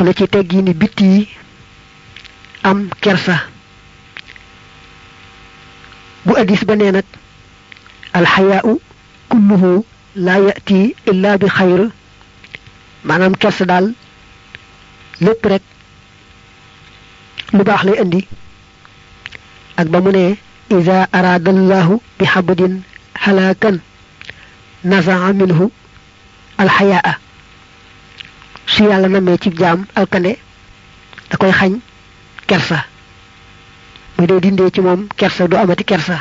na ci teggini bitti am kersa bu hadis ba nee nag alxayaau kulluhu la yati illa bi xayr maanaam kersa daal lépp rek lu baax lay indi ak ba mu ne iza arada allahu bi habdin halakan nazaa minhu alxayaa su yàlla namee ci jaam alkande da koy xañ kersa muy dee dindee ci moom kersa du amati kersa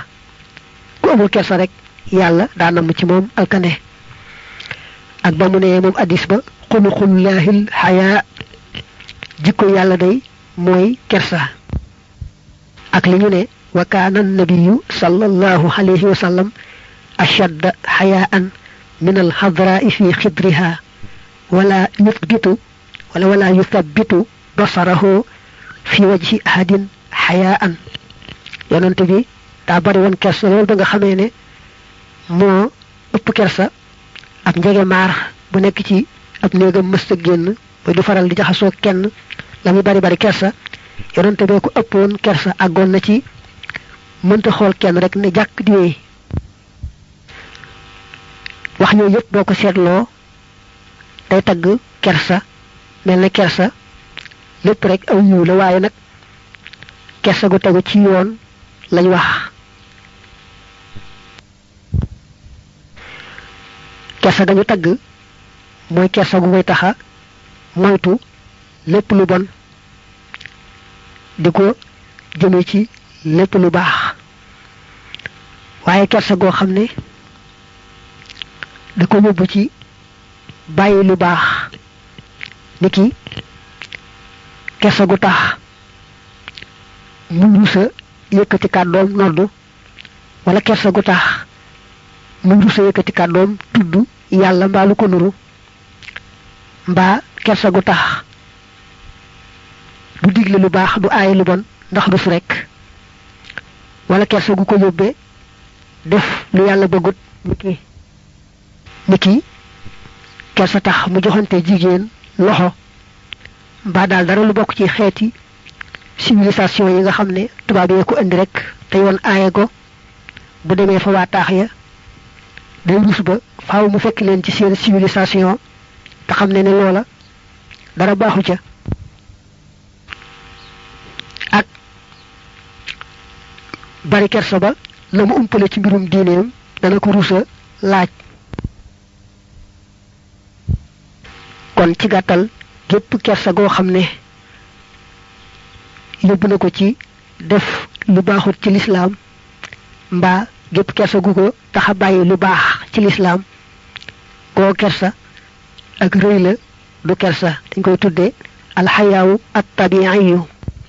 ku amul kersa rek yàlla daa namm ci moom alkande ak ba mu ne moom addis ba xuluqullahil xayaa jikko yàlla day mooy kersa ak li ñu ne wa kaana nabiyu sallallahu alayhi wa sallam ashadda xayaan min alxadraai fi xidriha wala yuthabitu basarahu fi wajhi ahadin xayaan yonent bi daa bari woon kersa loolu ba nga xamee ne moo ëpp kersa ab njege maar bu nekk ci ab néegam mësta génn ba du faral di jaxasoo kenn la muy bari kersa yonent bee ko ëppoon kersa àggoon na ci mënta xool kenn rek ne jàkk di wéy wax yooyu yëpp boo ko seetloo day tagg kersa mel ne kersa lépp rek aw yiw la waaye nag kersa gu tegu ci yoon lañ wax kersa ga ñu tagg mooy kersa gu koy taxa moytu lépp lu bon di ko jëme ci lépp lu baax waaye kersa goo xam ne da ko yóbbu ci bàyyi lu baax niki kersa gu tax mu rusa yëkkati kàddoom noddu wala kersa gu tax mu rusa yëkkati kàddoom tudd yàlla mbaa lu ko nuru mbaa kersa gu tax du digle lu baax du aaye lu bon ndax du rek wala kersa gu ko yóbbee def lu yàlla bëggut niki kersa tax mu joxante jigéen loxo mbaa daal dara lu bokk ci xeeti civilisation yi nga xam ne tubaab yee ko indi rek te yoon aaye ko bu demee fa waa taax ya day rus ba faaw mu fekk leen ci seen civilisation te xam ne loola dara baaxu ca ak bari kersa ba la mu umpale ci mbirum diineem dana ko rusa laaj kon ci gàttal gépp kersa goo xam ne yóbbu na ko ci def lu baaxut ci lislaam mbaa gépp kersa gu ko taxa bàyyi lu baax ci lislaam goo kersa ak rëy la du kersa dañ koy tudde alxayaawu at tabiiyu